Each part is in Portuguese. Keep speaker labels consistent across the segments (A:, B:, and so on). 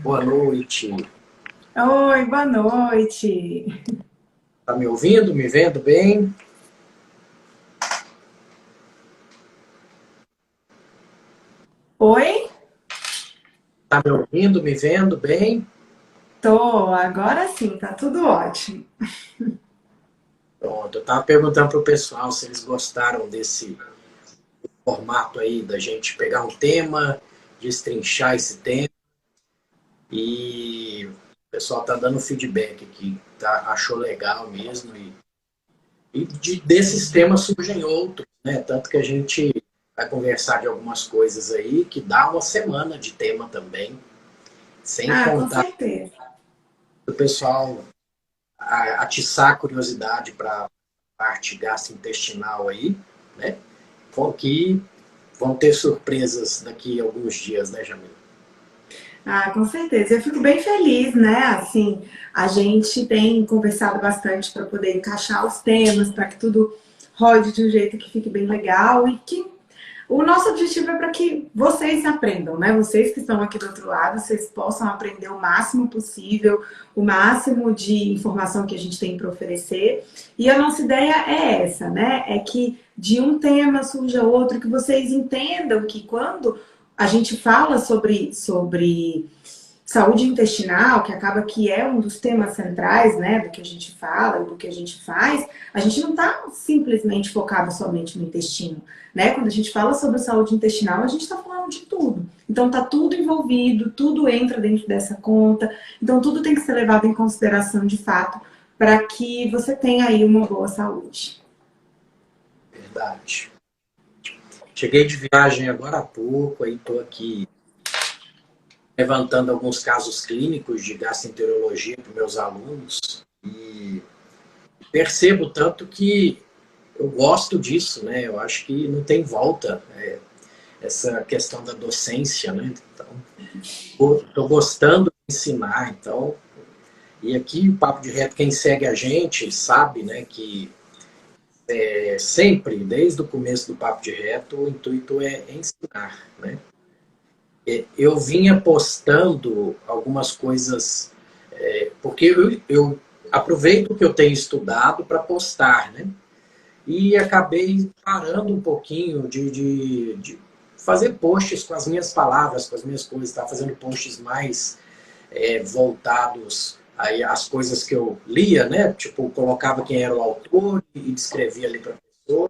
A: Boa noite.
B: Oi, boa noite.
A: Tá me ouvindo? Me vendo bem?
B: Oi?
A: Tá me ouvindo? Me vendo bem?
B: Tô, agora sim, tá tudo ótimo.
A: Pronto. Eu tava perguntando pro pessoal se eles gostaram desse formato aí da gente pegar um tema, destrinchar esse tema e o pessoal tá dando feedback aqui, tá, achou legal mesmo desses temas surgem outros, né? Tanto que a gente vai conversar de algumas coisas aí que dá uma semana de tema também, sem
B: Ah, com
A: contar
B: certeza.
A: o pessoal atiçar a curiosidade para a parte gastrointestinal aí, né? Que vão ter surpresas daqui a alguns dias, né, Jamila?
B: Ah, com certeza. Eu fico bem feliz, né? Assim, a gente tem conversado bastante para poder encaixar os temas, para que tudo rode de um jeito que fique bem legal e que o nosso objetivo é para que vocês aprendam, né? Vocês que estão aqui do outro lado, vocês possam aprender o máximo possível, o máximo de informação que a gente tem para oferecer. E a nossa ideia é essa, né? É que de um tema surja outro, que vocês entendam que quando a gente fala sobre saúde intestinal, que acaba que é um dos temas centrais, né, do que a gente fala e do que a gente faz, a gente não está simplesmente focado somente no intestino, né? Quando a gente fala sobre saúde intestinal, a gente está falando de tudo. Então tá tudo envolvido, tudo entra dentro dessa conta. Então tudo tem que ser levado em consideração de fato para que você tenha aí uma boa saúde.
A: Verdade. Cheguei de viagem agora há pouco, aí estou aqui levantando alguns casos clínicos de gastroenterologia para meus alunos e percebo tanto que eu gosto disso, né? Eu acho que não tem volta, essa questão da docência, né? Então, estou gostando de ensinar, então. E aqui o Papo de Reto, quem segue a gente sabe, né, que sempre, desde o começo do Papo de Reto, o intuito é ensinar, né? Eu vinha postando algumas coisas, porque eu aproveito o que eu tenho estudado para postar, né? E acabei parando um pouquinho de fazer posts com as minhas palavras, com as minhas coisas, estava fazendo posts mais voltados aí às coisas que eu lia, né? Tipo, colocava quem era o autor e descrevia ali para a pessoa.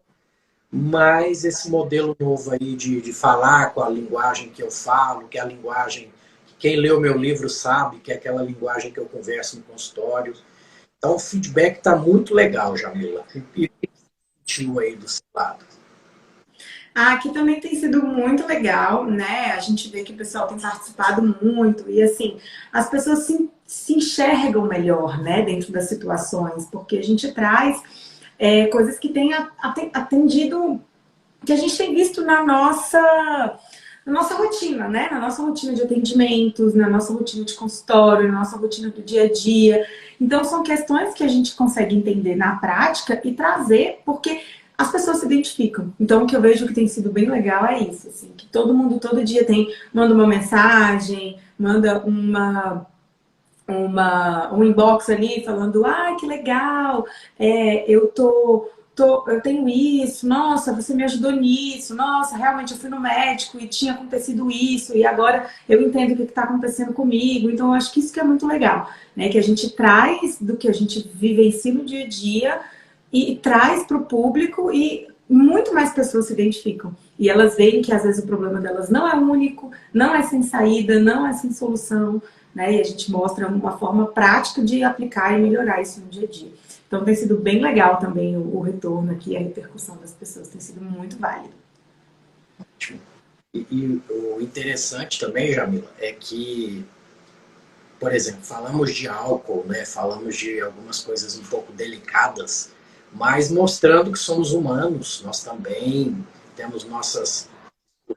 A: Mas esse modelo novo aí de falar com a linguagem que eu falo, que é a linguagem que quem leu meu livro sabe, que é aquela linguagem que eu converso no consultório. Então o feedback está muito legal, Jamila. E continua aí do seu lado.
B: Ah, aqui também tem sido muito legal, né? A gente vê que o pessoal tem participado muito e assim, as pessoas se enxergam melhor, né, dentro das situações, porque a gente traz coisas que têm atendido, que a gente tem visto na nossa rotina, né? Na nossa rotina de atendimentos, na nossa rotina de consultório, na nossa rotina do dia a dia. Então, são questões que a gente consegue entender na prática e trazer, porque as pessoas se identificam. Então, o que eu vejo que tem sido bem legal é isso, assim, que todo mundo todo dia manda uma mensagem, manda um inbox ali falando, ah, que legal, eu tenho isso, nossa, você me ajudou nisso, nossa, realmente eu fui no médico e tinha acontecido isso, e agora eu entendo o que está acontecendo comigo. Então, eu acho que isso que é muito legal, né? Que a gente traz do que a gente vivencia no dia a dia e traz para o público e muito mais pessoas se identificam. E elas veem que às vezes o problema delas não é único, não é sem saída, não é sem solução, né? E a gente mostra uma forma prática de aplicar e melhorar isso no dia a dia. Então tem sido bem legal também o retorno aqui, a repercussão das pessoas tem sido muito válida.
A: E o interessante também, Jamila, é que, por exemplo, falamos de álcool, né? Falamos de algumas coisas um pouco delicadas, mas mostrando que somos humanos, nós também temos nossas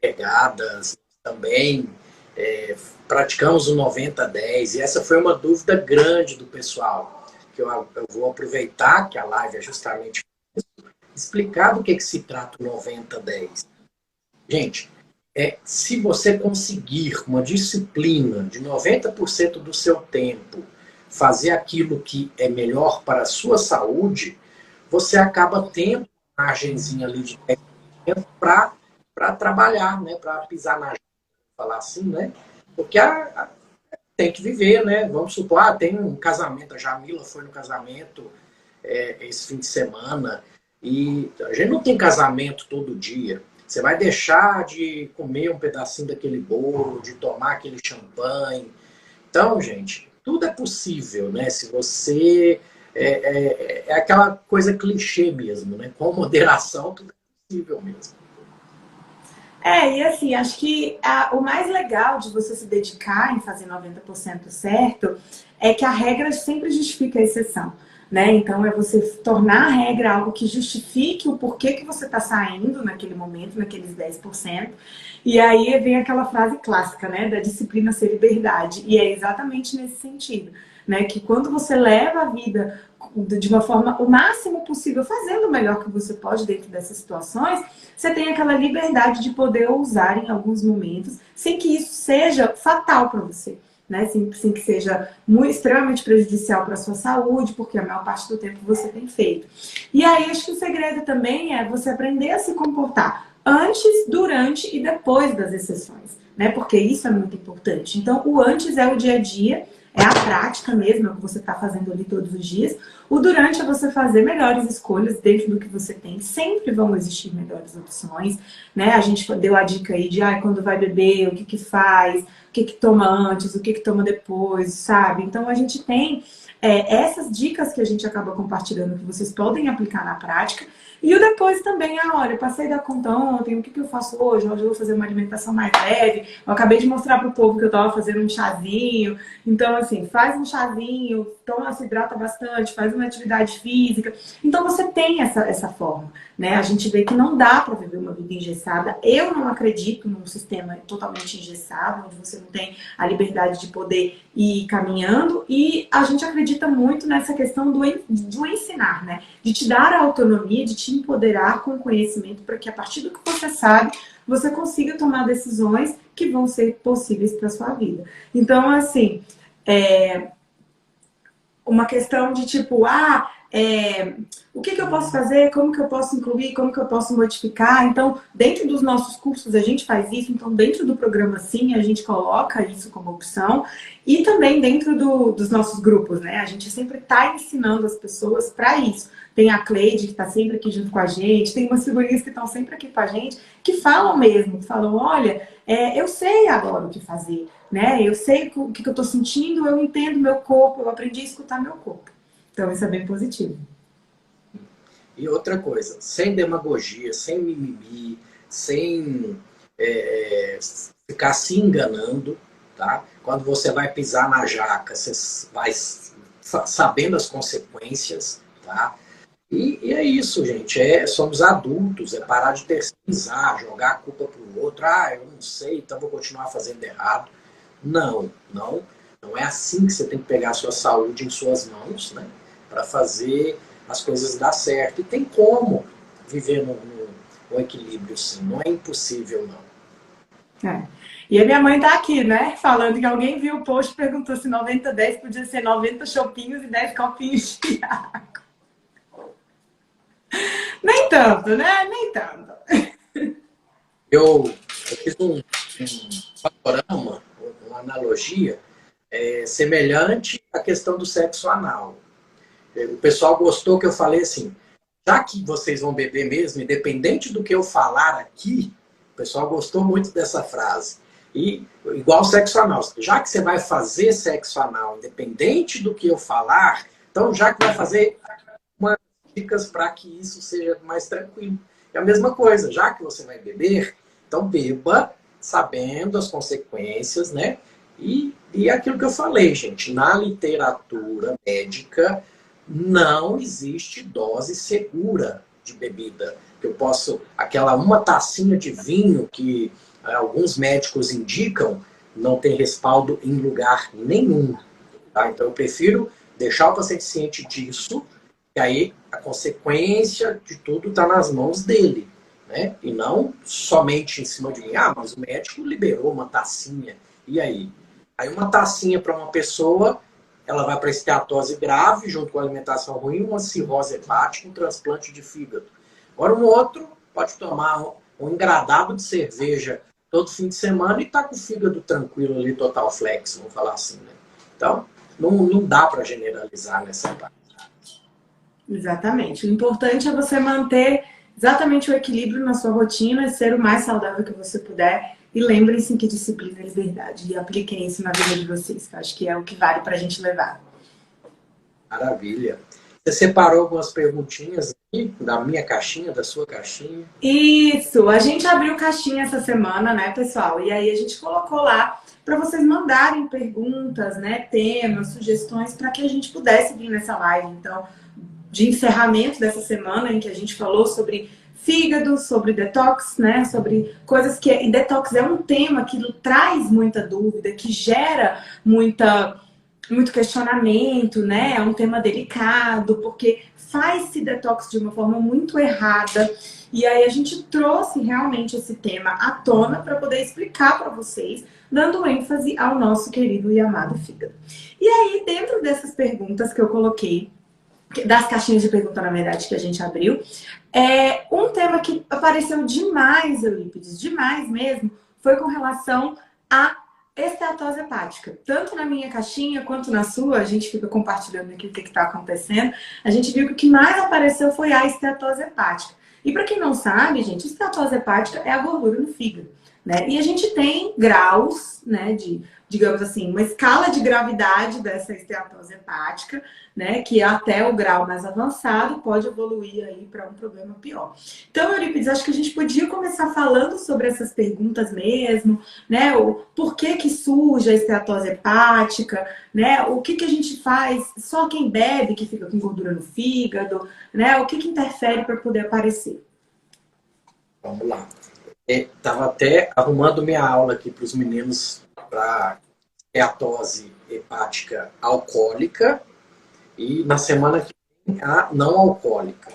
A: pegadas, também praticamos o 90-10, e essa foi uma dúvida grande do pessoal, que eu vou aproveitar que a live é justamente explicar do que se trata o 90-10. Gente, Se você conseguir uma disciplina de 90% do seu tempo, fazer aquilo que é melhor para a sua saúde, você acaba tendo uma margenzinha ali de tempo para trabalhar, né? Para pisar na gente, falar assim, né? Porque tem que viver, né? Vamos supor, tem um casamento, a Jamila foi no casamento esse fim de semana, e a gente não tem casamento todo dia. Você vai deixar de comer um pedacinho daquele bolo, de tomar aquele champanhe. Então, gente, tudo é possível, né? Se você... É aquela coisa clichê mesmo, né? Com moderação, tudo é possível mesmo.
B: E assim, acho que o mais legal de você se dedicar em fazer 90% certo é que a regra sempre justifica a exceção, né? Então é você tornar a regra algo que justifique o porquê que você está saindo naquele momento, naqueles 10%. E aí vem aquela frase clássica, né? Da disciplina ser liberdade. E é exatamente nesse sentido, né? Que quando você leva a vida de uma forma o máximo possível, fazendo o melhor que você pode dentro dessas situações, você tem aquela liberdade de poder ousar em alguns momentos, sem que isso seja fatal para você, né? Sem que seja extremamente prejudicial para a sua saúde, porque a maior parte do tempo você tem feito. E aí, acho que o segredo também é você aprender a se comportar antes, durante e depois das exceções, né? Porque isso é muito importante. Então, o antes é o dia a dia, é a prática mesmo, é o que você está fazendo ali todos os dias. O durante é você fazer melhores escolhas dentro do que você tem. Sempre vão existir melhores opções, né? A gente deu a dica aí de quando vai beber, o que que faz, o que que toma antes, o que que toma depois, sabe? Então a gente tem essas dicas que a gente acaba compartilhando que vocês podem aplicar na prática. E o depois também, olha, eu passei da conta ontem, o que que eu faço hoje? Hoje eu vou fazer uma alimentação mais leve. Eu acabei de mostrar para o povo que eu estava fazendo um chazinho. Então, assim, faz um chazinho, se hidrata bastante, faz uma atividade física. Então, você tem essa forma, né? A gente vê que não dá para viver uma vida engessada. Eu não acredito num sistema totalmente engessado, onde você não tem a liberdade de poder ir caminhando. E a gente acredita muito nessa questão do ensinar, né? De te dar a autonomia, de te empoderar com conhecimento, para que a partir do que você sabe, você consiga tomar decisões que vão ser possíveis para sua vida. Então, assim, uma questão de tipo, o que que eu posso fazer, como que eu posso incluir, como que eu posso modificar. Então, dentro dos nossos cursos a gente faz isso, então dentro do programa sim, a gente coloca isso como opção. E também dentro dos nossos grupos, né? A gente sempre está ensinando as pessoas para isso. Tem a Cleide, que está sempre aqui junto com a gente, tem umas figurinhas que estão sempre aqui com a gente, que falam mesmo, que falam, olha, eu sei agora o que fazer, né? Eu sei o que eu estou sentindo, eu entendo meu corpo, eu aprendi a escutar meu corpo. Então isso é bem positivo.
A: E outra coisa, sem demagogia, sem mimimi, sem ficar se enganando, tá? Quando você vai pisar na jaca, você vai sabendo as consequências, tá? E é isso, gente. Somos adultos, é parar de terceirizar, jogar a culpa para o outro. Eu não sei, então vou continuar fazendo errado. Não é assim que você tem que pegar a sua saúde em suas mãos, né? Para fazer as coisas dar certo. E tem como viver no equilíbrio, sim. Não é impossível, não.
B: E a minha mãe tá aqui, né? Falando que alguém viu o post e perguntou se 90-10 podia ser 90 chopinhos e 10 copinhos de água. Nem tanto, né? Nem tanto.
A: Eu fiz um panorama, uma analogia semelhante à questão do sexo anal. O pessoal gostou que eu falei assim, já que vocês vão beber mesmo, independente do que eu falar aqui, o pessoal gostou muito dessa frase. E igual sexo anal, já que você vai fazer sexo anal, independente do que eu falar, então já que vai fazer umas dicas para que isso seja mais tranquilo. É a mesma coisa, já que você vai beber, então beba sabendo as consequências, né? E aquilo que eu falei, gente, na literatura médica não existe dose segura de bebida. Eu posso, aquela uma tacinha de vinho que alguns médicos indicam, não tem respaldo em lugar nenhum. Tá? Então eu prefiro deixar o paciente ciente disso, e aí a consequência de tudo está nas mãos dele. né? E não somente em cima de mim. Ah, mas o médico liberou uma tacinha. E aí? Aí uma tacinha para uma pessoa, ela vai para esteatose grave, junto com a alimentação ruim, uma cirrose hepática, um transplante de fígado. Agora um outro pode tomar um engradado de cerveja todo fim de semana e tá com o fígado tranquilo ali, total flex, vamos falar assim, né? Então, não dá para generalizar nessa parte.
B: Exatamente. O importante é você manter exatamente o equilíbrio na sua rotina e ser o mais saudável que você puder. E lembrem-se que disciplina é liberdade. E apliquem isso na vida de vocês, que eu acho que é o que vale para a gente levar.
A: Maravilha. Você separou algumas perguntinhas aqui da minha caixinha, da sua caixinha?
B: Isso! A gente abriu caixinha essa semana, né, pessoal? E aí a gente colocou lá para vocês mandarem perguntas, né, temas, sugestões, para que a gente pudesse vir nessa live. Então, de encerramento dessa semana, em que a gente falou sobre fígado, sobre detox, né? Sobre coisas que... E detox é um tema que traz muita dúvida, que gera muito questionamento, né? É um tema delicado, porque faz-se detox de uma forma muito errada. E aí a gente trouxe realmente esse tema à tona para poder explicar para vocês, dando ênfase ao nosso querido e amado fígado. E aí, dentro dessas perguntas que eu coloquei, das caixinhas de pergunta, na verdade, que a gente abriu, um tema que apareceu demais, Eurípides, demais mesmo, foi com relação à esteatose hepática. Tanto na minha caixinha quanto na sua, a gente fica compartilhando aqui o que está acontecendo, a gente viu que o que mais apareceu foi a esteatose hepática. E para quem não sabe, gente, esteatose hepática é a gordura no fígado, né? E a gente tem graus, né, digamos assim, uma escala de gravidade dessa esteatose hepática, né, que até o grau mais avançado pode evoluir aí para um problema pior. Então, Eurípides, acho que a gente podia começar falando sobre essas perguntas mesmo, né, o porquê que surge a esteatose hepática, né, o que a gente faz, só quem bebe que fica com gordura no fígado, né, o que interfere para poder aparecer?
A: Vamos lá. Estava até arrumando minha aula aqui para os meninos para esteatose hepática alcoólica e na semana que vem a não alcoólica.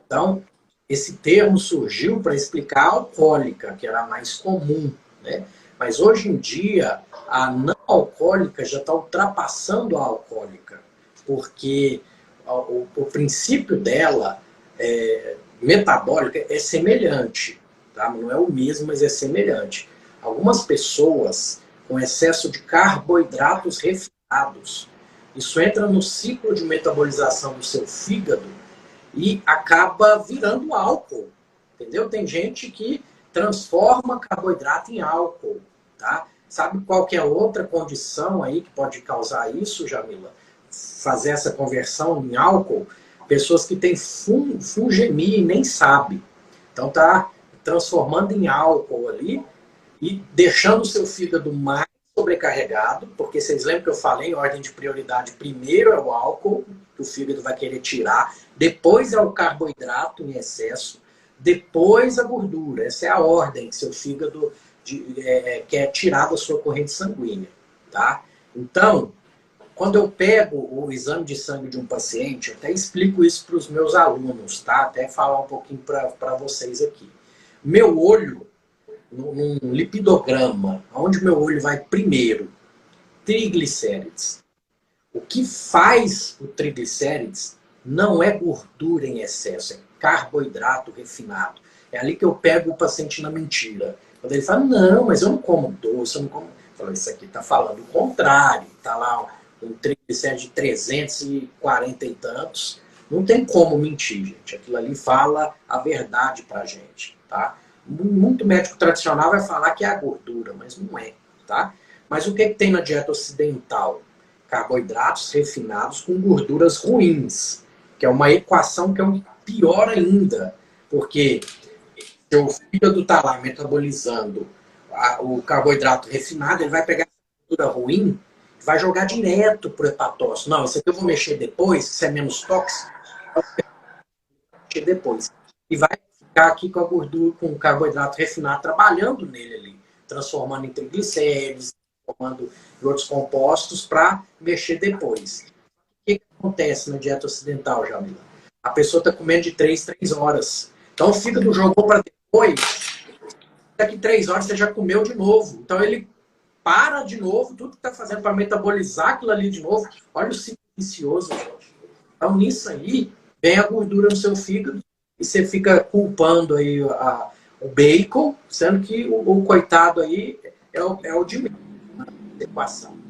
A: Então, esse termo surgiu para explicar a alcoólica, que era a mais comum, né? Mas hoje em dia, a não alcoólica já está ultrapassando a alcoólica, porque o princípio dela, metabólica, é semelhante, tá? Não é o mesmo, mas é semelhante. Algumas pessoas com excesso de carboidratos refinados, isso entra no ciclo de metabolização do seu fígado e acaba virando álcool, entendeu? Tem gente que transforma carboidrato em álcool, tá? Sabe qual que é outra condição aí que pode causar isso, Jamila? Fazer essa conversão em álcool? Pessoas que têm fungemia e nem sabem. Então tá transformando em álcool ali e deixando o seu fígado mais sobrecarregado, porque vocês lembram que eu falei em ordem de prioridade, primeiro é o álcool, que o fígado vai querer tirar, depois é o carboidrato em excesso, depois a gordura. Essa é a ordem que seu fígado quer tirar da sua corrente sanguínea, tá? Então, quando eu pego o exame de sangue de um paciente, eu até explico isso para os meus alunos, tá? Até falar um pouquinho para vocês aqui. Meu olho, num lipidograma, onde meu olho vai primeiro, triglicérides. O que faz o triglicérides não é gordura em excesso, é carboidrato refinado. É ali que eu pego o paciente na mentira. Quando ele fala, não, mas eu não como doce, eu não como... Eu falo, isso aqui está falando o contrário. Está lá um triglicéride de 340 e tantos. Não tem como mentir, gente. Aquilo ali fala a verdade pra gente, tá? Muito médico tradicional vai falar que é a gordura, mas não é, tá? Mas o que tem na dieta ocidental? Carboidratos refinados com gorduras ruins, que é uma equação que é pior ainda, porque seu fígado está lá metabolizando o carboidrato refinado, ele vai pegar a gordura ruim e vai jogar direto para o hepatócito. Não, isso aqui eu vou mexer depois, isso é menos tóxico, eu vou mexer depois. E vai ficar aqui com a gordura, com o carboidrato refinado, trabalhando nele ali, transformando em triglicérides, transformando em outros compostos para mexer depois. O que acontece na dieta ocidental, Jamila? A pessoa está comendo de 3 horas. Então o fígado jogou para depois, daqui 3 horas você já comeu de novo. Então ele para de novo, tudo que está fazendo para metabolizar aquilo ali de novo. Olha o ciclo vicioso, gente. Então nisso aí, vem a gordura no seu fígado e você fica culpando aí o bacon, sendo que o coitado aí é o de menos na equação.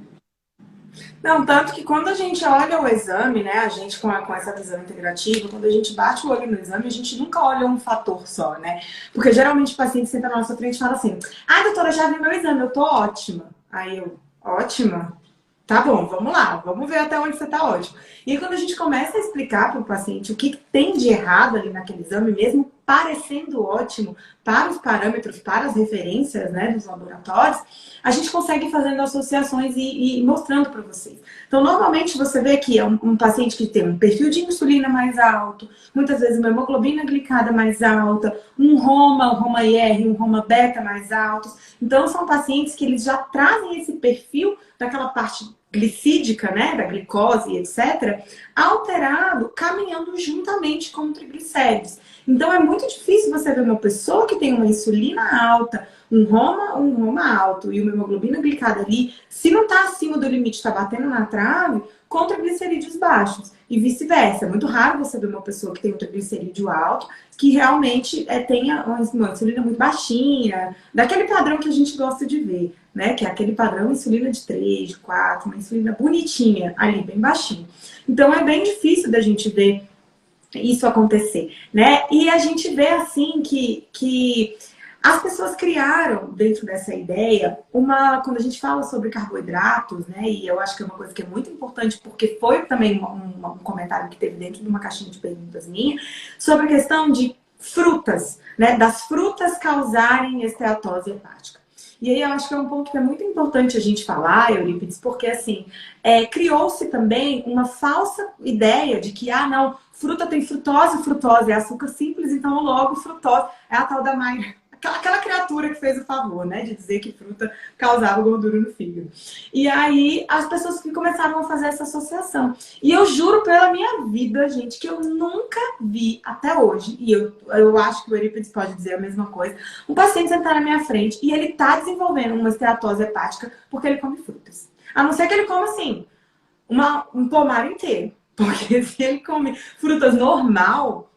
B: Não, tanto que quando a gente olha o exame, né, a gente com essa visão integrativa, quando a gente bate o olho no exame, a gente nunca olha um fator só, né? Porque geralmente o paciente senta na nossa frente e fala assim: ah, doutora, já vi meu exame, eu tô ótima. Aí eu, ótima? Tá bom, vamos lá, vamos ver até onde você tá ótimo. E aí, quando a gente começa a explicar para o paciente o que tem de errado ali naquele exame, mesmo parecendo ótimo para os parâmetros, para as referências, né, dos laboratórios, a gente consegue ir fazendo associações e mostrando para vocês. Então, normalmente você vê que é um paciente que tem um perfil de insulina mais alto, muitas vezes uma hemoglobina glicada mais alta, um Roma IR, um Roma beta mais altos. Então, são pacientes que eles já trazem esse perfil daquela parte glicídica, né, da glicose, etc., alterado, caminhando juntamente com o triglicérides. Então, é muito difícil você ver uma pessoa que tem uma insulina alta, um Roma alto e uma hemoglobina glicada ali, se não está acima do limite, está batendo na trave, com triglicerídeos baixos. E vice-versa. É muito raro você ver uma pessoa que tem um triglicerídeo alto, que realmente tenha uma insulina muito baixinha, daquele padrão que a gente gosta de ver, né? Que é aquele padrão insulina de 3, de 4, uma insulina bonitinha, ali, bem baixinha. Então, é bem difícil da gente ver isso acontecer, né? E a gente vê, assim, que as pessoas criaram, dentro dessa ideia, quando a gente fala sobre carboidratos, né, e eu acho que é uma coisa que é muito importante, porque foi também um comentário que teve dentro de uma caixinha de perguntas minha, sobre a questão de frutas, né, das frutas causarem esteatose hepática. E aí eu acho que é um ponto que é muito importante a gente falar, Eurípides, porque assim, criou-se também uma falsa ideia de que, não, fruta tem frutose, frutose é açúcar simples, então logo frutose é a tal da aquela criatura que fez o favor, né, de dizer que fruta causava gordura no fígado. E aí as pessoas que começaram a fazer essa associação. E eu juro pela minha vida, gente, que eu nunca vi até hoje, e eu acho que o Eurípides pode dizer a mesma coisa, um paciente sentar na minha frente e ele tá desenvolvendo uma esteatose hepática porque ele come frutas. A não ser que ele coma, assim, um pomar inteiro. Porque se ele come frutas normal,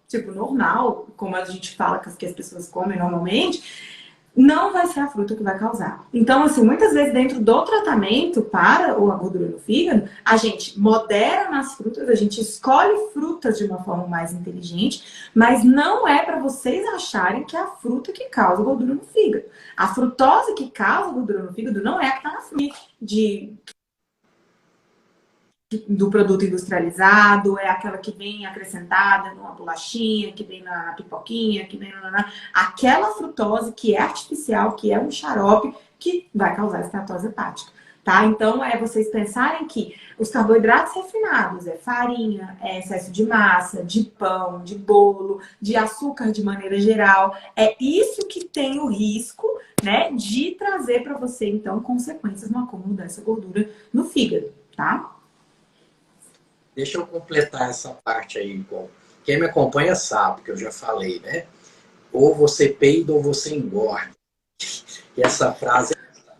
B: como a gente fala que as pessoas comem normalmente, não vai ser a fruta que vai causar. Então, assim, muitas vezes dentro do tratamento para a gordura no fígado, a gente modera nas frutas, a gente escolhe frutas de uma forma mais inteligente, mas não é para vocês acharem que é a fruta que causa gordura no fígado. A frutose que causa gordura no fígado não é a que está na fruta do produto industrializado, é aquela que vem acrescentada numa bolachinha, que vem na pipoquinha, que vem aquela frutose que é artificial, que é um xarope, que vai causar esteatose hepática, tá? Então, vocês pensarem que os carboidratos refinados, farinha, excesso de massa, de pão, de bolo, de açúcar de maneira geral, é isso que tem o risco, né, de trazer para você, então, consequências no acúmulo dessa gordura no fígado, tá?
A: Deixa eu completar essa parte aí. Quem me acompanha sabe que eu já falei, né? Ou você peida ou você engorda. E essa frase é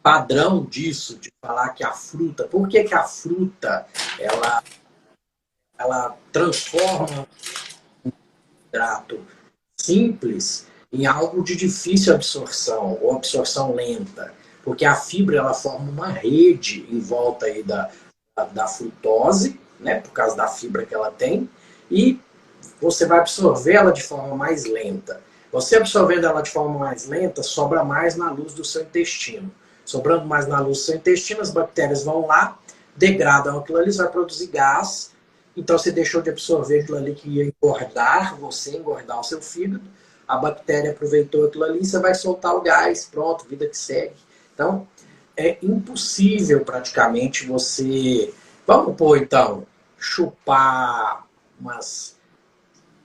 A: padrão disso, de falar que a fruta... Por que a fruta, ela transforma um hidrato simples em algo de difícil absorção, ou absorção lenta? Porque a fibra, ela forma uma rede em volta aí da frutose, né, por causa da fibra que ela tem, e você vai absorver ela de forma mais lenta. Você absorvendo ela de forma mais lenta, sobra mais na luz do seu intestino. Sobrando mais na luz do seu intestino, as bactérias vão lá, degradam aquilo ali, vai produzir gás, então você deixou de absorver aquilo ali que ia engordar o seu fígado, a bactéria aproveitou aquilo ali, você vai soltar o gás, pronto, vida que segue. Então, é impossível praticamente você, vamos pôr então, chupar umas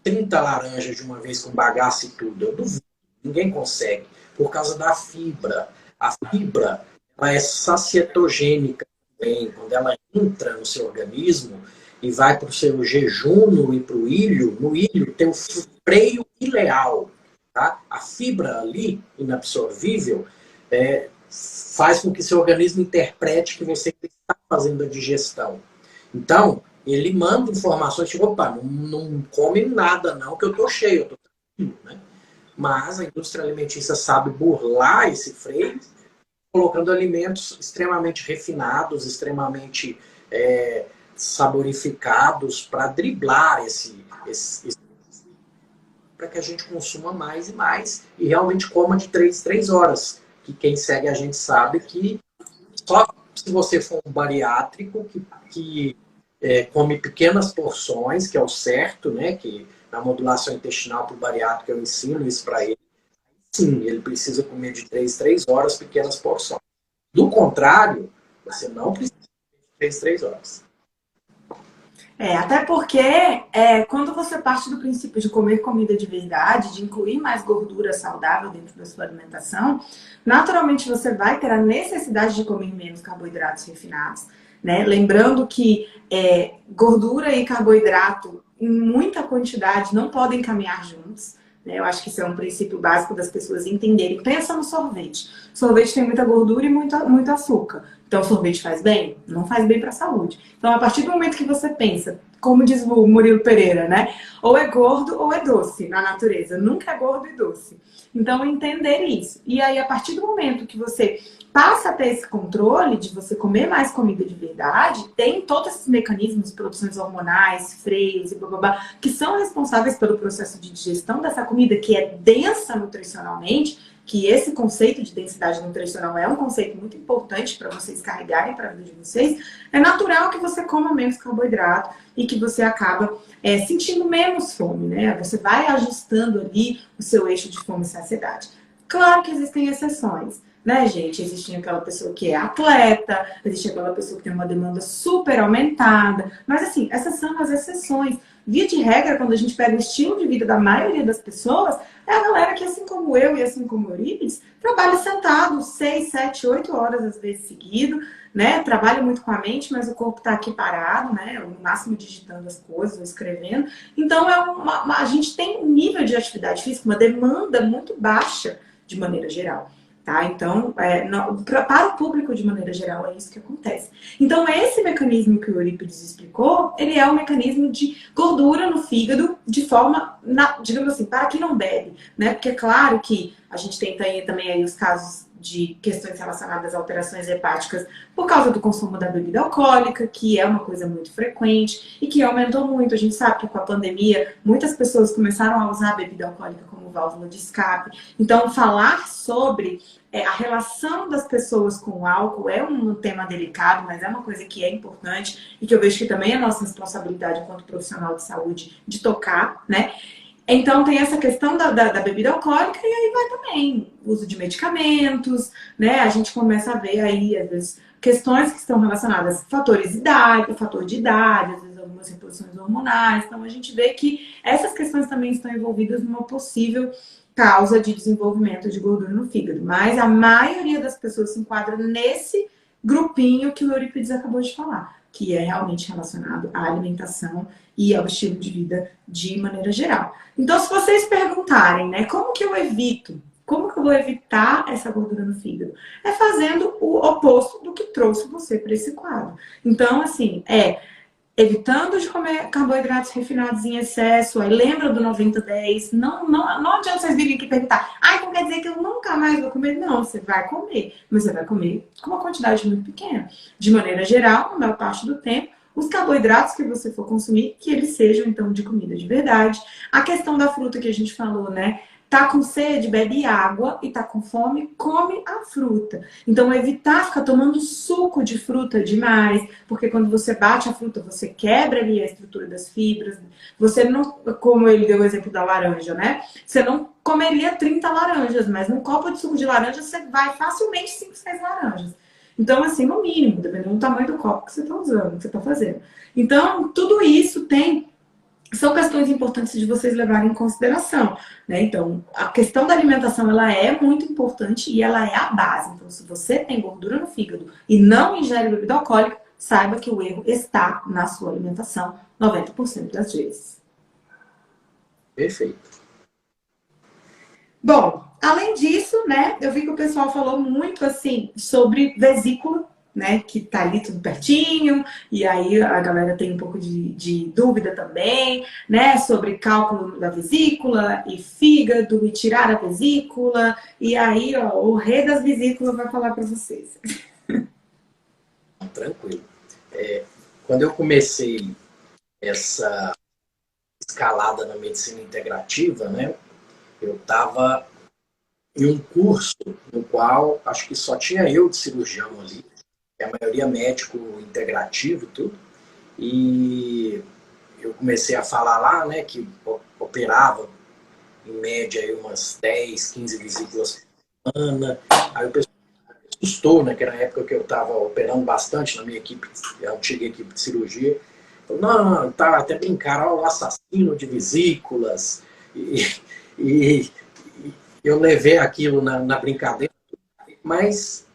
A: 30 laranjas de uma vez com bagaço e tudo. Eu duvido, ninguém consegue, por causa da fibra. A fibra, ela é sacietogênica também, quando ela entra no seu organismo e vai para o seu jejum e para o ilho, no ilho tem o freio ileal. Tá? A fibra ali, inabsorvível, faz com que seu organismo interprete que você está fazendo a digestão. Então, ele manda informações, tipo, opa, não come nada não, que eu estou cheio, eu estou tranquilo, né? Mas a indústria alimentícia sabe burlar esse freio, colocando alimentos extremamente refinados, extremamente saborificados, para driblar esse para que a gente consuma mais e mais e realmente coma de 3 em 3 horas. Que quem segue a gente sabe que só se você for um bariátrico que come pequenas porções, que é o certo, né? Que na modulação intestinal para o bariátrico eu ensino isso para ele. Sim, ele precisa comer de 3 em 3 horas pequenas porções. Do contrário, você não precisa de 3 em 3 horas.
B: Até porque quando você parte do princípio de comer comida de verdade, de incluir mais gordura saudável dentro da sua alimentação, naturalmente você vai ter a necessidade de comer menos carboidratos refinados, né? Lembrando que gordura e carboidrato em muita quantidade não podem caminhar juntos. Eu acho que isso é um princípio básico das pessoas entenderem. Pensa no sorvete. Sorvete tem muita gordura e muito açúcar. Então, sorvete faz bem? Não faz bem para a saúde. Então, a partir do momento que você pensa, como diz o Murilo Pereira, né? Ou é gordo ou é doce na natureza. Nunca é gordo e doce. Então, entender isso. E aí, a partir do momento que você passa a ter esse controle de você comer mais comida de verdade, tem todos esses mecanismos, produções hormonais, freios e blá, blá, blá, que são responsáveis pelo processo de digestão dessa comida, que é densa nutricionalmente, que esse conceito de densidade nutricional é um conceito muito importante para vocês carregarem para a vida de vocês. É natural que você coma menos carboidrato e que você acaba sentindo menos fome, né? Você vai ajustando ali o seu eixo de fome e saciedade. Claro que existem exceções, né, gente? Existe aquela pessoa que é atleta, existe aquela pessoa que tem uma demanda super aumentada, mas assim, essas são as exceções. Via de regra, quando a gente pega o estilo de vida da maioria das pessoas, é a galera que, assim como eu e assim como o Eurípides, trabalha sentado 6, 7, 8 horas às vezes seguido, né? Trabalha muito com a mente, mas o corpo tá aqui parado, né? No máximo digitando as coisas ou escrevendo. Então, a gente tem um nível de atividade física, uma demanda muito baixa de maneira geral. Tá? Então, para o público de maneira geral, é isso que acontece. Então, esse mecanismo que o Eurípides explicou, ele é um mecanismo de gordura no fígado, de forma, digamos assim, para quem não bebe, né? Porque é claro que a gente tem também aí os casos de questões relacionadas a alterações hepáticas por causa do consumo da bebida alcoólica, que é uma coisa muito frequente e que aumentou muito. A gente sabe que com a pandemia, muitas pessoas começaram a usar a bebida alcoólica como válvula de escape. Então, falar sobre a relação das pessoas com o álcool é um tema delicado, mas é uma coisa que é importante e que eu vejo que também é nossa responsabilidade enquanto profissional de saúde de tocar, né? Então, tem essa questão da bebida alcoólica e aí vai também o uso de medicamentos, né? A gente começa a ver aí, às vezes, questões que estão relacionadas a fatores de idade, fator de idade, às vezes algumas reposições hormonais. Então, a gente vê que essas questões também estão envolvidas numa possível causa de desenvolvimento de gordura no fígado. Mas a maioria das pessoas se enquadra nesse grupinho que o Eurípides acabou de falar, que é realmente relacionado à alimentação e ao estilo de vida de maneira geral. Então, se vocês perguntarem, né, como que eu evito? Como que eu vou evitar essa gordura no fígado? É fazendo o oposto do que trouxe você para esse quadro. Então, assim, evitando de comer carboidratos refinados em excesso, aí lembra do 90-10, não adianta vocês virem aqui perguntar, então quer dizer que eu nunca mais vou comer? Não, você vai comer, mas você vai comer com uma quantidade muito pequena. De maneira geral, na maior parte do tempo, os carboidratos que você for consumir, que eles sejam, então, de comida de verdade. A questão da fruta que a gente falou, né? Tá com sede, bebe água, e tá com fome, come a fruta. Então, evitar ficar tomando suco de fruta demais, porque quando você bate a fruta, você quebra ali a estrutura das fibras. Você não, como ele deu o exemplo da laranja, né? Você não comeria 30 laranjas, mas num copo de suco de laranja, você vai facilmente 5, 6 laranjas. Então, assim, no mínimo, dependendo do tamanho do copo que você está usando, que você está fazendo. Então, tudo isso são questões importantes de vocês levarem em consideração, né? Então, a questão da alimentação, ela é muito importante e ela é a base. Então, se você tem gordura no fígado e não ingere bebida alcoólica, saiba que o erro está na sua alimentação 90% das vezes.
A: Perfeito.
B: Bom, além disso, né, eu vi que o pessoal falou muito assim sobre vesícula, né, que tá ali tudo pertinho, e aí a galera tem um pouco de dúvida também, né, sobre cálculo da vesícula e fígado e tirar a vesícula, e aí, ó, o rei das vesículas vai falar para vocês.
A: Tranquilo. Quando eu comecei essa escalada na medicina integrativa, né, eu estava em um curso no qual acho que só tinha eu de cirurgião ali, a maioria médico integrativo e tudo, e eu comecei a falar lá, né, que operava em média aí umas 10, 15 vesículas por semana. Aí o pessoal assustou, né, que era a época que eu estava operando bastante na minha equipe, a antiga equipe de cirurgia. Falou, não, tá, até brincaram, o assassino de vesículas. E eu levei aquilo na brincadeira, mas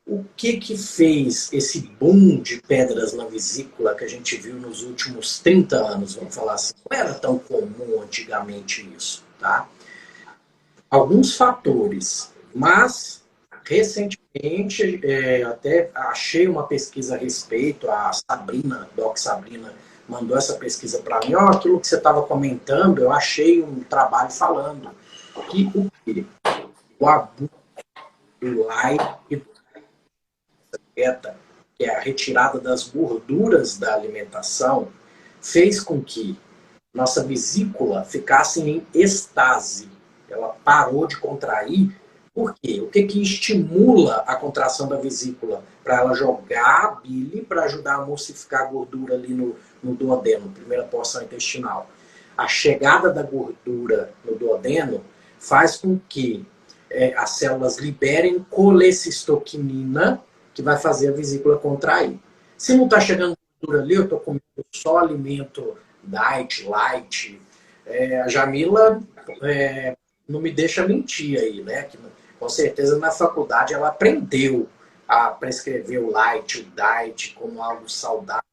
A: o que fez esse boom de pedras na vesícula que a gente viu nos últimos 30 anos, vamos falar assim? Não era tão comum antigamente isso, tá? Alguns fatores, mas recentemente até achei uma pesquisa a respeito, a Sabrina, Doc Sabrina, mandou essa pesquisa para mim, ó, aquilo que você estava comentando, eu achei um trabalho falando que o abuso do light dieta, que é a retirada das gorduras da alimentação, fez com que nossa vesícula ficasse em estase. Ela parou de contrair. Por quê? O que estimula a contração da vesícula? Para ela jogar a bile para ajudar a emulsificar a gordura ali no duodeno, primeira porção intestinal. A chegada da gordura no duodeno faz com que as células liberem colecistoquinina, que vai fazer a vesícula contrair. Se não está chegando gordura ali, eu estou comendo só alimento diet, light. A Jamila não me deixa mentir aí, né? Que, com certeza na faculdade ela aprendeu a prescrever o light, o diet como algo saudável.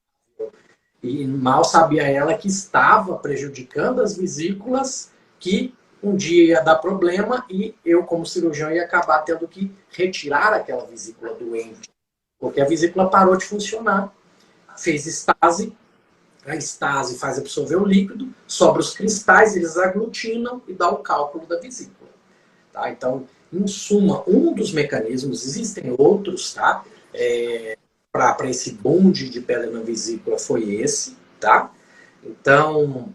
A: E mal sabia ela que estava prejudicando as vesículas, que um dia ia dar problema e eu, como cirurgião, ia acabar tendo que retirar aquela vesícula doente. Porque a vesícula parou de funcionar, fez estase, a estase faz absorver o líquido, sobra os cristais, eles aglutinam e dá o cálculo da vesícula. Tá? Então, em suma, um dos mecanismos, existem outros, tá? Para esse bonde de pedra na vesícula foi esse, tá? Então,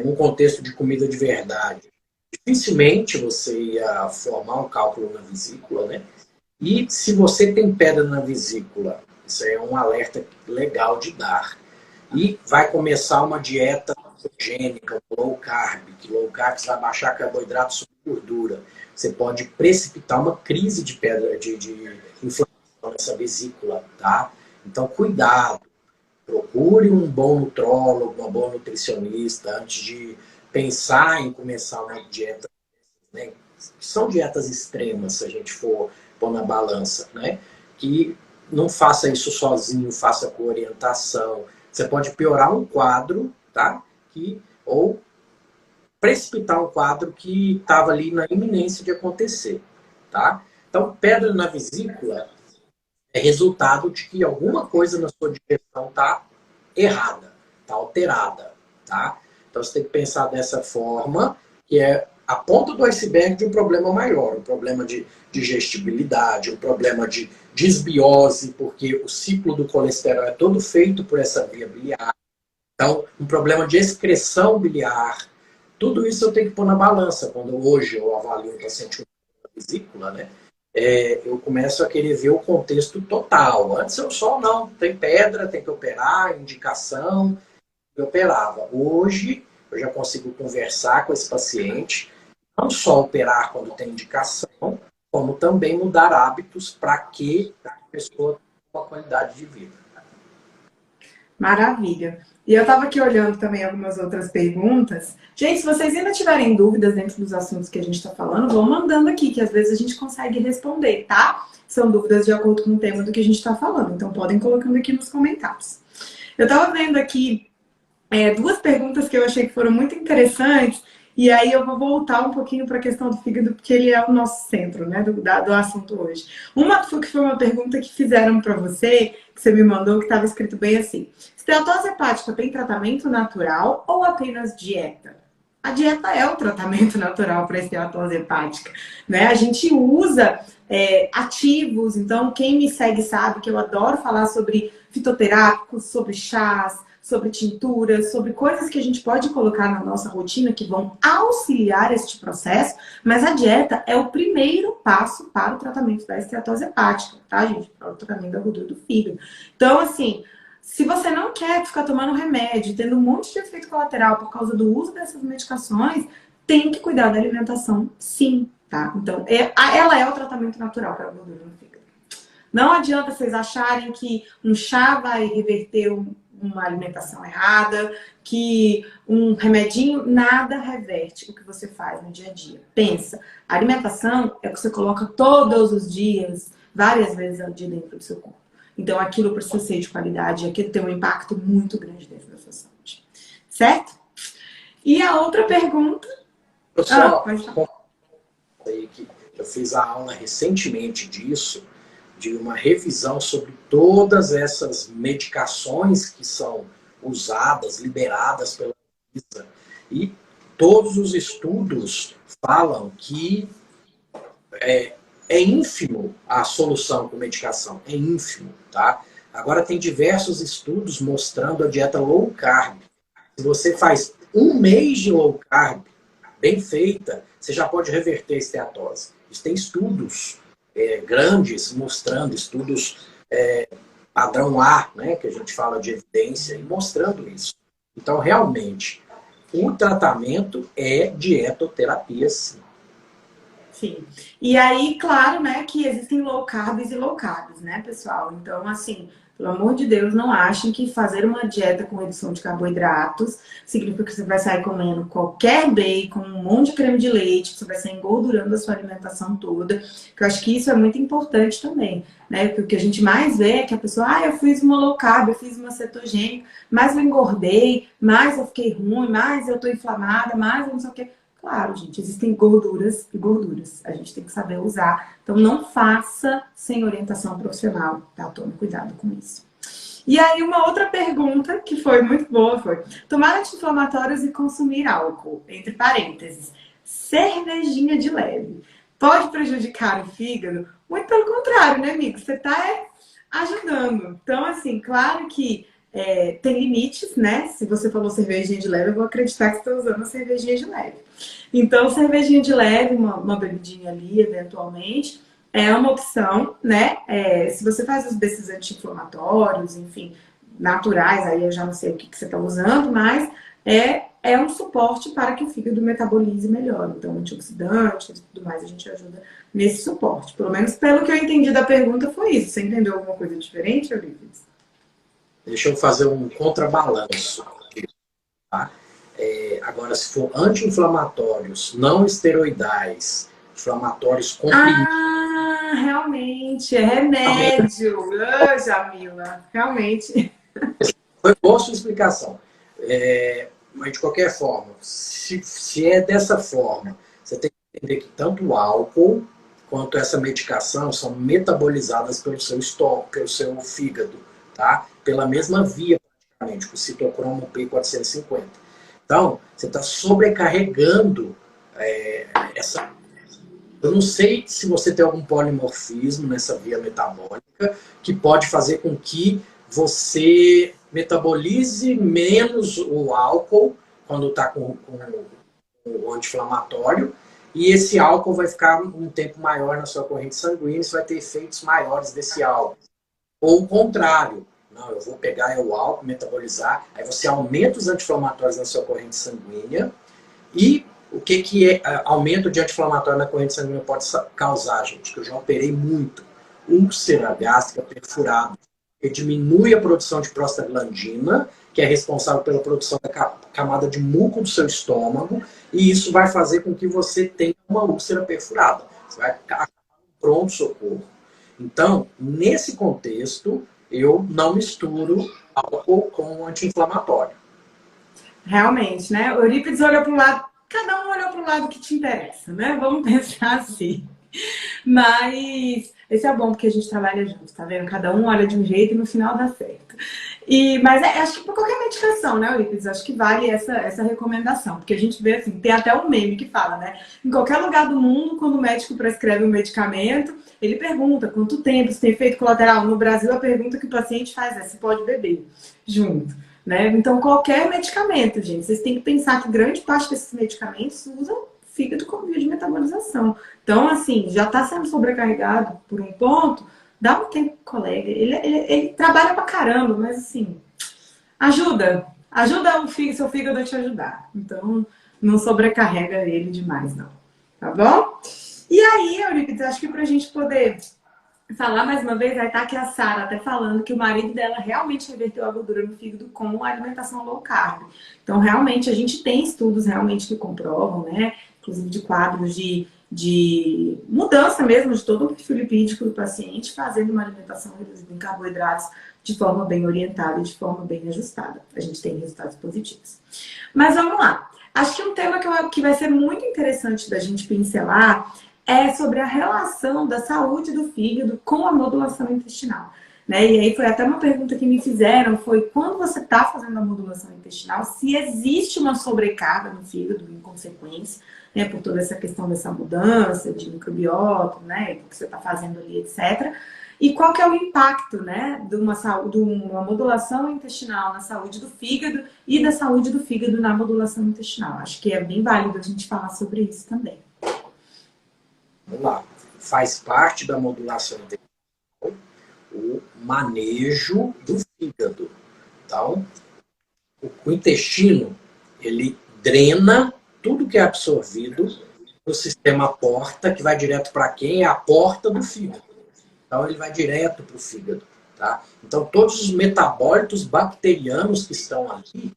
A: num contexto de comida de verdade, dificilmente você ia formar um cálculo na vesícula, né? E se você tem pedra na vesícula, isso é um alerta legal de dar. E vai começar uma dieta cetogênica, low carb, que low carb você vai baixar carboidrato sobre gordura. Você pode precipitar uma crise de pedra, de inflamação nessa vesícula, tá? Então, cuidado. Procure um bom nutrólogo, uma boa nutricionista antes de pensar em começar uma dieta, né? São dietas extremas, se a gente for pôr na balança, né? Que não faça isso sozinho, faça com orientação. Você pode piorar um quadro, tá? Ou precipitar um quadro que estava ali na iminência de acontecer, tá? Então, pedra na vesícula é resultado de que alguma coisa na sua digestão está errada, está alterada, tá? Então, você tem que pensar dessa forma, que é a ponta do iceberg de um problema maior, um problema de digestibilidade, um problema de desbiose, porque o ciclo do colesterol é todo feito por essa via biliar. Então, um problema de excreção biliar. Tudo isso eu tenho que pôr na balança. Quando hoje eu avalio um paciente com vesícula, né? Eu começo a querer ver o contexto total. Antes eu só, não, tem pedra, tem que operar, indicação, eu operava. Hoje eu já consigo conversar com esse paciente, não só operar quando tem indicação, como também mudar hábitos para que a pessoa tenha uma qualidade de vida.
B: Maravilha. E eu estava aqui olhando também algumas outras perguntas. Gente, se vocês ainda tiverem dúvidas dentro dos assuntos que a gente está falando, vão mandando aqui, que às vezes a gente consegue responder, tá? São dúvidas de acordo com o tema do que a gente está falando. Então, podem colocando aqui nos comentários. Eu estava vendo aqui duas perguntas que eu achei que foram muito interessantes E aí eu vou voltar um pouquinho para a questão do fígado, porque ele é o nosso centro, né, do assunto hoje. Que foi uma pergunta que fizeram para você, que você me mandou, que estava escrito bem assim: esteatose hepática tem tratamento natural ou apenas dieta? A dieta é o tratamento natural para a esteatose hepática, né? A gente usa ativos, então quem me segue sabe que eu adoro falar sobre fitoterápicos, sobre chás, sobre tinturas, sobre coisas que a gente pode colocar na nossa rotina que vão auxiliar este processo, mas a dieta é o primeiro passo para o tratamento da esteatose hepática, tá, gente? Para o tratamento da gordura do fígado. Então, assim, se você não quer ficar tomando remédio, tendo um monte de efeito colateral por causa do uso dessas medicações, tem que cuidar da alimentação, sim, tá? Então, ela é o tratamento natural para a gordura no fígado. Não adianta vocês acharem que um chá vai reverter uma alimentação errada, que um remedinho nada reverte o que você faz no dia a dia. Pensa, a alimentação é o que você coloca todos os dias, várias vezes ao dia dentro do seu corpo. Então aquilo precisa ser de qualidade, aquilo tem um impacto muito grande dentro da sua saúde. Certo? E a outra pergunta...
A: Eu fiz a aula recentemente disso, de uma revisão sobre todas essas medicações que são usadas, liberadas pela Anvisa. E todos os estudos falam que é ínfimo a solução com medicação, é ínfimo, tá? Agora tem diversos estudos mostrando a dieta low carb. Se você faz um mês de low carb, bem feita, você já pode reverter a esteatose. Isso tem estudos grandes mostrando, estudos padrão A, né, que a gente fala de evidência, e mostrando isso. Então, realmente, o tratamento é dietoterapia, sim.
B: Sim. E aí, claro, né, que existem low carbs e low carbs, né, pessoal? Então, assim, pelo amor de Deus, não achem que fazer uma dieta com redução de carboidratos significa que você vai sair comendo qualquer bacon, um monte de creme de leite, que você vai sair engordurando a sua alimentação toda. Que eu acho que isso é muito importante também, né? Porque o que a gente mais vê é que a pessoa, eu fiz uma low carb, eu fiz uma cetogênica, mas eu engordei, mais eu fiquei ruim, mais eu tô inflamada, mais eu não sei o quê. Claro, gente, existem gorduras e gorduras. A gente tem que saber usar. Então, não faça sem orientação profissional, tá? Tome cuidado com isso. E aí, uma outra pergunta que foi muito boa foi: tomar anti-inflamatórios e consumir álcool, entre parênteses, cervejinha de leve, pode prejudicar o fígado? Muito pelo contrário, né, amigo? Você tá ajudando. Então, assim, claro que tem limites, né? Se você falou cervejinha de leve, eu vou acreditar que você está usando a cervejinha de leve. Então, cervejinha de leve, uma bebidinha ali, eventualmente, é uma opção, né? Se você faz desses anti-inflamatórios, enfim, naturais, aí eu já não sei o que você está usando, mas é um suporte para que o fígado metabolize melhor. Então, antioxidantes e tudo mais, a gente ajuda nesse suporte. Pelo menos pelo que eu entendi da pergunta foi isso. Você entendeu alguma coisa diferente, Olívia?
A: Deixa eu fazer um contrabalanço. Tá? Agora, se for anti-inflamatórios, não esteroidais, inflamatórios comprimidos...
B: Realmente, é remédio. Jamila, realmente.
A: Foi boa a sua explicação. Mas, de qualquer forma, se é dessa forma, você tem que entender que tanto o álcool quanto essa medicação são metabolizadas pelo seu estômago, pelo seu fígado, tá? Pela mesma via, praticamente, com o citocromo P450. Então, você está sobrecarregando essa... Eu não sei se você tem algum polimorfismo nessa via metabólica que pode fazer com que você metabolize menos o álcool quando está com o anti-inflamatório, e esse álcool vai ficar um tempo maior na sua corrente sanguínea, você vai ter efeitos maiores desse álcool. Ou o contrário, não, eu vou pegar o álcool, metabolizar, aí você aumenta os anti-inflamatórios na sua corrente sanguínea, e o que aumento de anti-inflamatório na corrente sanguínea pode causar, gente? Que eu já operei muito. Úlcera gástrica perfurada, que diminui a produção de prostaglandina, que é responsável pela produção da camada de muco do seu estômago, e isso vai fazer com que você tenha uma úlcera perfurada. Você vai acabar no pronto-socorro. Então, nesse contexto, eu não misturo álcool com anti-inflamatório.
B: Realmente, né? O Eurípides olhou para o lado, cada um olhou para o lado que te interessa, né? Vamos pensar assim. Mas esse é bom porque a gente trabalha junto, tá vendo? Cada um olha de um jeito e no final dá certo. Mas acho que para qualquer medicação, né, Eurípides? Acho que vale essa recomendação. Porque a gente vê assim, tem até um meme que fala, né? Em qualquer lugar do mundo, quando o médico prescreve um medicamento, ele pergunta quanto tempo, se tem efeito colateral. No Brasil, a pergunta que o paciente faz é se pode beber junto. Né? Então, qualquer medicamento, gente, vocês têm que pensar que grande parte desses medicamentos usam fígado como via de metabolização. Então, assim, já está sendo sobrecarregado por um ponto, dá um tempo pro colega. Ele trabalha pra caramba, mas assim, ajuda o seu fígado a te ajudar. Então, não sobrecarrega ele demais, não. Tá bom? E aí, Eurípides, acho que pra gente poder falar mais uma vez, vai estar aqui a Sara até falando que o marido dela realmente reverteu a gordura no fígado com a alimentação low carb. Então, realmente, a gente tem estudos realmente que comprovam, né? Inclusive de quadros de mudança mesmo de todo o perfil lipídico do paciente, fazendo uma alimentação reduzida em carboidratos de forma bem orientada e de forma bem ajustada. A gente tem resultados positivos. Mas vamos lá. Acho que um tema que vai ser muito interessante da gente pincelar é sobre a relação da saúde do fígado com a modulação intestinal. Né? E aí foi até uma pergunta que me fizeram, foi quando você está fazendo a modulação intestinal, se existe uma sobrecarga no fígado em consequência, né, por toda essa questão dessa mudança de microbiota, né, o que você está fazendo ali, etc. E qual que é o impacto, né, de uma modulação intestinal na saúde do fígado e da saúde do fígado na modulação intestinal. Acho que é bem válido a gente falar sobre isso também.
A: Vamos lá. Faz parte da modulação intestinal o manejo do fígado. Então, o intestino, ele drena tudo que é absorvido no sistema porta, que vai direto para quem? É a porta do fígado. Então, ele vai direto para o fígado. Tá? Então, todos os metabólitos bacterianos que estão ali,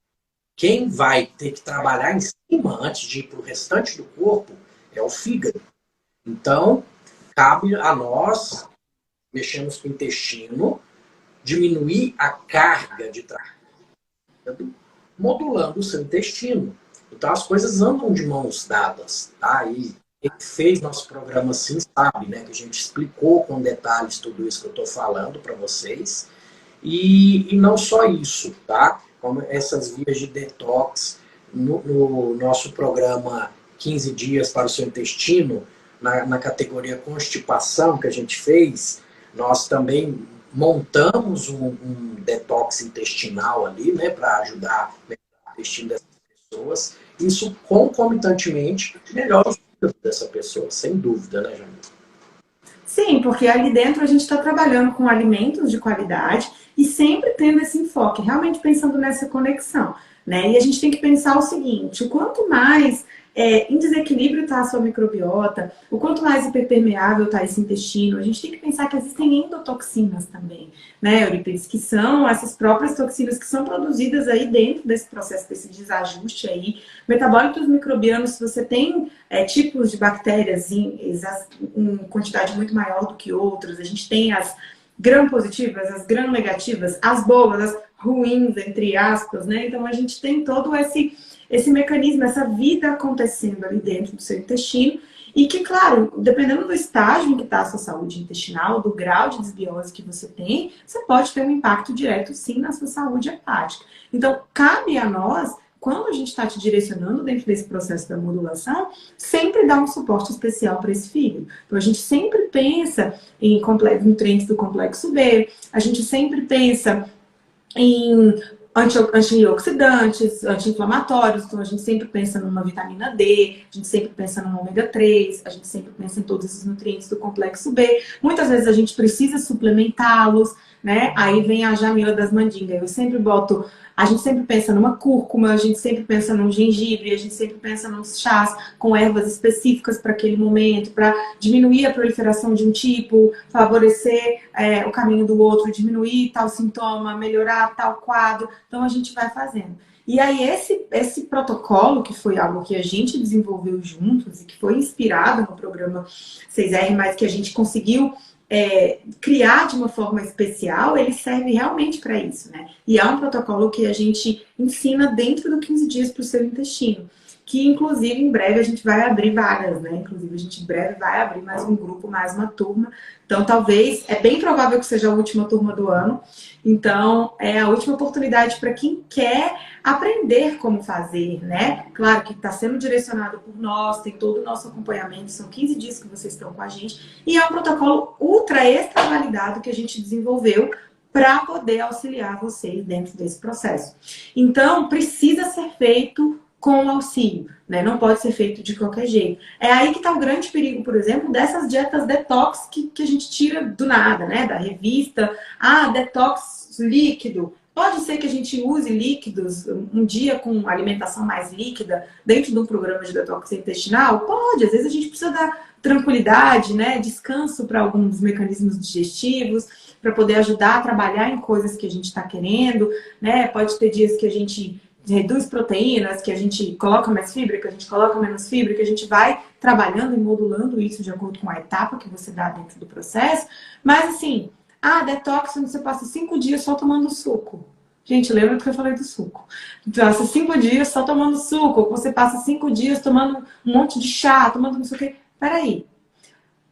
A: quem vai ter que trabalhar em cima antes de ir para o restante do corpo é o fígado. Então, cabe a nós, mexemos com o intestino, diminuir a carga de trabalho, modulando o seu intestino. Então, as coisas andam de mãos dadas. Tá? E quem fez nosso programa assim sabe, né? Que a gente explicou com detalhes tudo isso que eu estou falando para vocês. E não só isso, tá? Como essas vias de detox no nosso programa 15 dias para o seu intestino, na categoria constipação que a gente fez, nós também montamos um detox intestinal ali, né, para ajudar o intestino dessas pessoas. Isso concomitantemente melhora o fígado dessa pessoa, sem dúvida, né, Jamila?
B: Sim, porque ali dentro a gente está trabalhando com alimentos de qualidade e sempre tendo esse enfoque, realmente pensando nessa conexão, né? E a gente tem que pensar o seguinte, o quanto mais em desequilíbrio está a sua microbiota, o quanto mais hiperpermeável está esse intestino, a gente tem que pensar que existem endotoxinas também, né, Eurípides, que são essas próprias toxinas que são produzidas aí dentro desse processo, desse desajuste aí. Metabólitos microbianos, se você tem tipos de bactérias em quantidade muito maior do que outros, a gente tem as gram-positivas, as gram-negativas, as boas, as ruins, entre aspas, né? Então a gente tem todo esse mecanismo, essa vida acontecendo ali dentro do seu intestino e que, claro, dependendo do estágio em que está a sua saúde intestinal, do grau de desbiose que você tem, você pode ter um impacto direto, sim, na sua saúde hepática. Então, cabe a nós, quando a gente está te direcionando dentro desse processo da modulação, sempre dar um suporte especial para esse fígado. Então, a gente sempre pensa em nutrientes do complexo B, a gente sempre pensa em antioxidantes, anti-inflamatórios, então a gente sempre pensa numa vitamina D, a gente sempre pensa no ômega 3, a gente sempre pensa em todos esses nutrientes do complexo B. Muitas vezes a gente precisa suplementá-los, né? Aí vem a Jamila das mandingas. A gente sempre pensa numa cúrcuma, a gente sempre pensa num gengibre, a gente sempre pensa nos chás com ervas específicas para aquele momento, para diminuir a proliferação de um tipo, favorecer o caminho do outro, diminuir tal sintoma, melhorar tal quadro. Então a gente vai fazendo. E aí esse protocolo, que foi algo que a gente desenvolveu juntos e que foi inspirado no programa 6R, mas que a gente conseguiu criar de uma forma especial, ele serve realmente para isso, né? E é um protocolo que a gente ensina dentro do 15 dias para o seu intestino. que inclusive em breve a gente vai abrir vagas, né? Inclusive a gente em breve vai abrir mais um grupo, mais uma turma. Então talvez, é bem provável que seja a última turma do ano. Então é a última oportunidade para quem quer aprender como fazer, né? Claro que está sendo direcionado por nós, tem todo o nosso acompanhamento, são 15 dias que vocês estão com a gente, e é um protocolo ultra extra validado que a gente desenvolveu para poder auxiliar vocês dentro desse processo. Então, precisa ser feito com auxílio, né? Não pode ser feito de qualquer jeito. É aí que está o grande perigo, por exemplo, dessas dietas detox que a gente tira do nada, né? Da revista, detox líquido. Pode ser que a gente use líquidos um dia com alimentação mais líquida dentro de um programa de detox intestinal? Pode, às vezes a gente precisa dar tranquilidade, né? Descanso para alguns mecanismos digestivos, para poder ajudar a trabalhar em coisas que a gente está querendo, né? Pode ter dias que a gente reduz proteínas, que a gente coloca mais fibra, que a gente coloca menos fibra, que a gente vai trabalhando e modulando isso de acordo com a etapa que você dá dentro do processo. Mas assim, detox, você passa 5 dias só tomando suco. Gente, lembra do que eu falei do suco? Passa 5 dias só tomando suco, ou você passa 5 dias tomando um monte de chá, tomando não sei o quê. Peraí,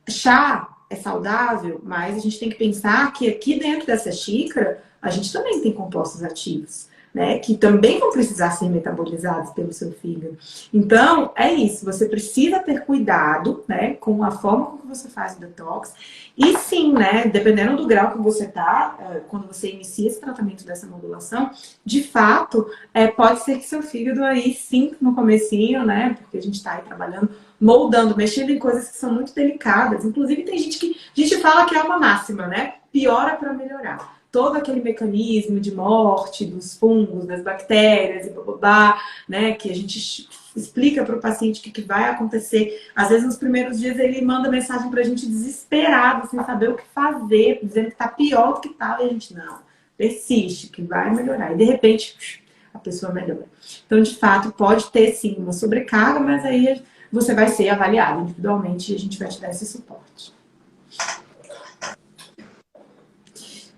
B: chá é saudável, mas a gente tem que pensar que aqui dentro dessa xícara a gente também tem compostos ativos, né? Que também vão precisar ser metabolizados pelo seu fígado. Então, é isso. Você precisa ter cuidado, né? Com a forma como você faz o detox. E sim, né? Dependendo do grau que você tá, quando você inicia esse tratamento dessa modulação, de fato, pode ser que seu fígado aí sim, no comecinho, né? Porque a gente tá aí trabalhando, moldando, mexendo em coisas que são muito delicadas. Inclusive, tem gente que a gente fala que é uma máxima, né? Piora para melhorar. Todo aquele mecanismo de morte dos fungos, das bactérias e bababá, né? Que a gente explica para o paciente o que vai acontecer. Às vezes, nos primeiros dias, ele manda mensagem para a gente desesperado, sem saber o que fazer, dizendo que está pior do que estava. E a gente, não, persiste, que vai melhorar. E, de repente, a pessoa melhora. Então, de fato, pode ter, sim, uma sobrecarga, mas aí você vai ser avaliado individualmente e a gente vai te dar esse suporte.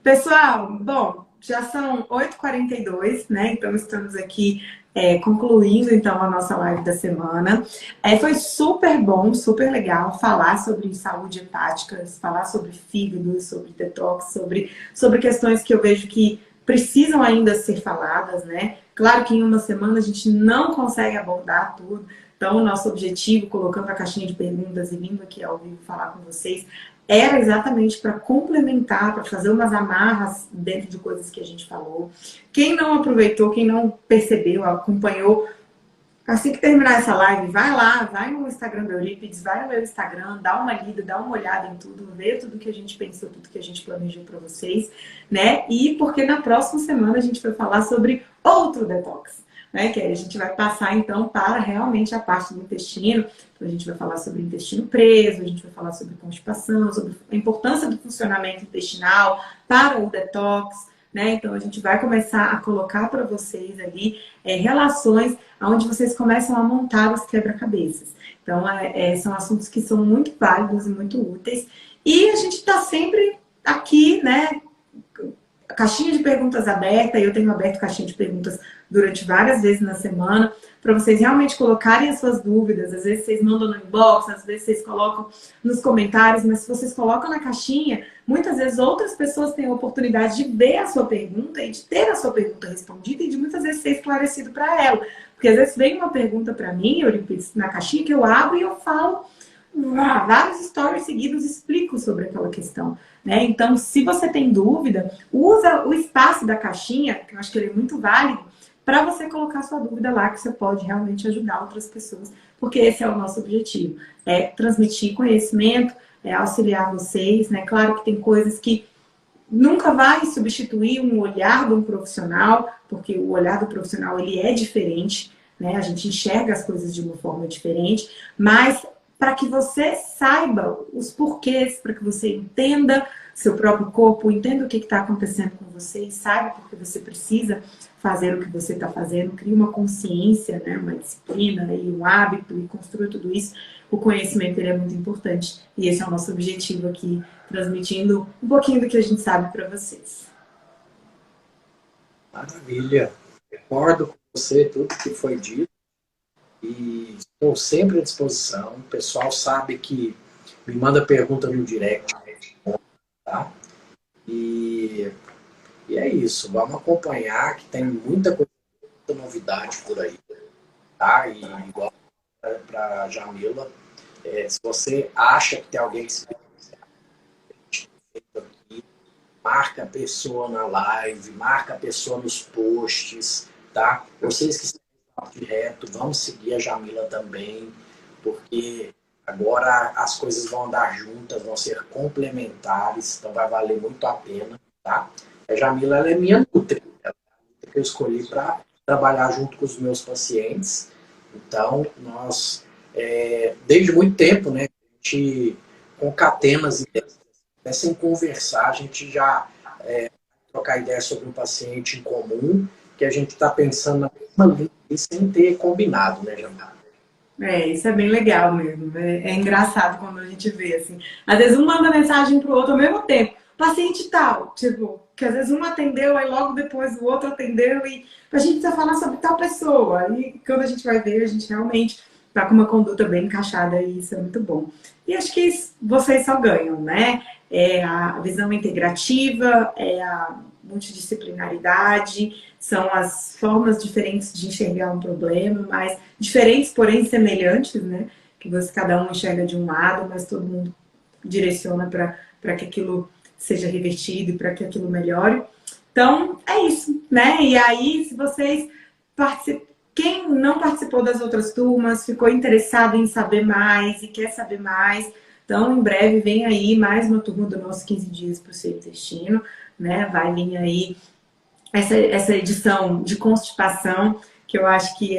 B: Pessoal, bom, já são 8h42, né? Então estamos aqui concluindo então a nossa live da semana. Foi super bom, super legal falar sobre saúde hepática, falar sobre fígado, sobre detox, sobre questões que eu vejo que precisam ainda ser faladas, né? Claro que em uma semana a gente não consegue abordar tudo. Então, o nosso objetivo, colocando a caixinha de perguntas e vindo aqui ao vivo falar com vocês, era exatamente para complementar, para fazer umas amarras dentro de coisas que a gente falou. Quem não aproveitou, quem não percebeu, acompanhou, assim que terminar essa live, vai lá, vai no Instagram do Eurípides, vai no meu Instagram, dá uma lida, dá uma olhada em tudo, vê tudo que a gente pensou, tudo que a gente planejou para vocês, né? E porque na próxima semana a gente vai falar sobre outro detox, né? Que aí a gente vai passar então para realmente a parte do intestino. Então a gente vai falar sobre intestino preso, a gente vai falar sobre constipação, sobre a importância do funcionamento intestinal para o detox, né? Então a gente vai começar a colocar para vocês ali relações onde vocês começam a montar os quebra-cabeças. Então são assuntos que são muito válidos e muito úteis. E a gente está sempre aqui, né? Caixinha de perguntas aberta, eu tenho aberto caixinha de perguntas durante várias vezes na semana, para vocês realmente colocarem as suas dúvidas. Às vezes vocês mandam no inbox, às vezes vocês colocam nos comentários, mas se vocês colocam na caixinha, muitas vezes outras pessoas têm a oportunidade de ver a sua pergunta e de ter a sua pergunta respondida e de muitas vezes ser esclarecido para ela. Porque às vezes vem uma pergunta para mim, Eurípides, na caixinha que eu abro e eu falo vários stories seguidos, explico sobre aquela questão, né? Então, se você tem dúvida, usa o espaço da caixinha, que eu acho que ele é muito válido, para você colocar sua dúvida lá, que você pode realmente ajudar outras pessoas, porque esse é o nosso objetivo, transmitir conhecimento, auxiliar vocês, né? Claro que tem coisas que nunca vai substituir um olhar de um profissional, porque o olhar do profissional, ele é diferente, né? A gente enxerga as coisas de uma forma diferente, mas para que você saiba os porquês, para que você entenda seu próprio corpo, entenda o que está acontecendo com você e saiba porque você precisa fazer o que você está fazendo, crie uma consciência, né, uma disciplina e um hábito e construa tudo isso. O conhecimento ele é muito importante e esse é o nosso objetivo aqui, transmitindo um pouquinho do que a gente sabe para vocês.
A: Maravilha! Concordo com você, tudo que foi dito. e estou sempre à disposição. O pessoal sabe que me manda pergunta no direct, tá? E, e é isso, vamos acompanhar que tem muita coisa, muita novidade por aí, tá? E igual para a Jamila, se você acha que tem alguém que se aqui, marca a pessoa na live, marca a pessoa nos posts, tá? Vocês que estão de reto, vão seguir a Jamila também, porque agora as coisas vão andar juntas, vão ser complementares, então vai valer muito a pena, tá? A Jamila, ela é minha nutri, ela é a nutri que eu escolhi para trabalhar junto com os meus pacientes. Então, nós, desde muito tempo, né, a gente concatena as ideias, até sem conversar, a gente já trocar ideias sobre um paciente em comum, que a gente está pensando na mesma linha sem ter combinado, né, Jamila?
B: Isso é bem legal mesmo. É engraçado quando a gente vê, assim. Às vezes um manda mensagem pro outro ao mesmo tempo. Paciente tal, tipo, que às vezes um atendeu, aí logo depois o outro atendeu e a gente precisa falar sobre tal pessoa. E quando a gente vai ver, a gente realmente tá com uma conduta bem encaixada e isso é muito bom. E acho que vocês só ganham, né? É a visão integrativa, é a multidisciplinaridade, são as formas diferentes de enxergar um problema, mas diferentes, porém semelhantes, né? Que cada um enxerga de um lado, mas todo mundo direciona para que aquilo seja revertido e para que aquilo melhore. Então, é isso, né? E aí, se vocês quem não participou das outras turmas, ficou interessado em saber mais e quer saber mais, então, em breve, vem aí mais uma turma do nosso 15 dias para o seu intestino, né? Vai vir aí essa edição de constipação, que eu acho que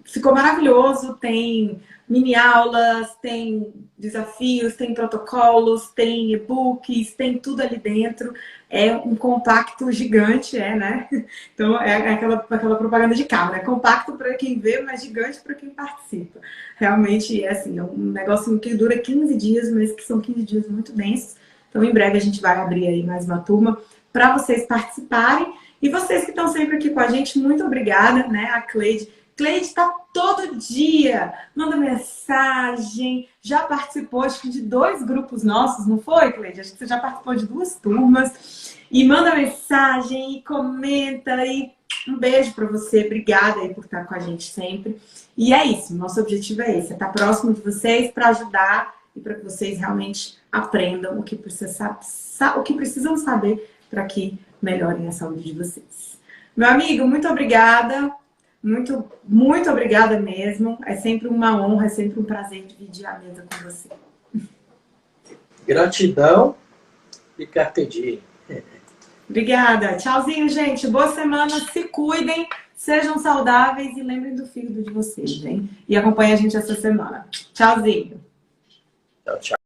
B: ficou maravilhoso, tem mini aulas, tem desafios, tem protocolos, tem e-books, tem tudo ali dentro. É um compacto gigante, né? Então é aquela propaganda de carro, né? Compacto para quem vê, mas gigante para quem participa. Realmente é assim, é um negócio que dura 15 dias, mas que são 15 dias muito densos. Então em breve a gente vai abrir aí mais uma turma para vocês participarem. E vocês que estão sempre aqui com a gente, muito obrigada, né? A Cleide. Cleide está todo dia, manda mensagem, já participou acho que de 2 grupos nossos, não foi, Cleide? Acho que você já participou de 2 turmas. E manda mensagem, e comenta, e um beijo para você. Obrigada aí por estar com a gente sempre. E é isso, nosso objetivo é esse, é estar próximo de vocês para ajudar e para que vocês realmente aprendam o que precisam saber para que melhorem a saúde de vocês. Meu amigo, muito obrigada. Muito, muito obrigada mesmo. É sempre uma honra, é sempre um prazer dividir a mesa com você.
A: Gratidão e carpe diem.
B: Obrigada. Tchauzinho, gente. Boa semana. Se cuidem, sejam saudáveis e lembrem do fígado de vocês, hein? E acompanhem a gente essa semana. Tchauzinho.
A: Tchau, tchau.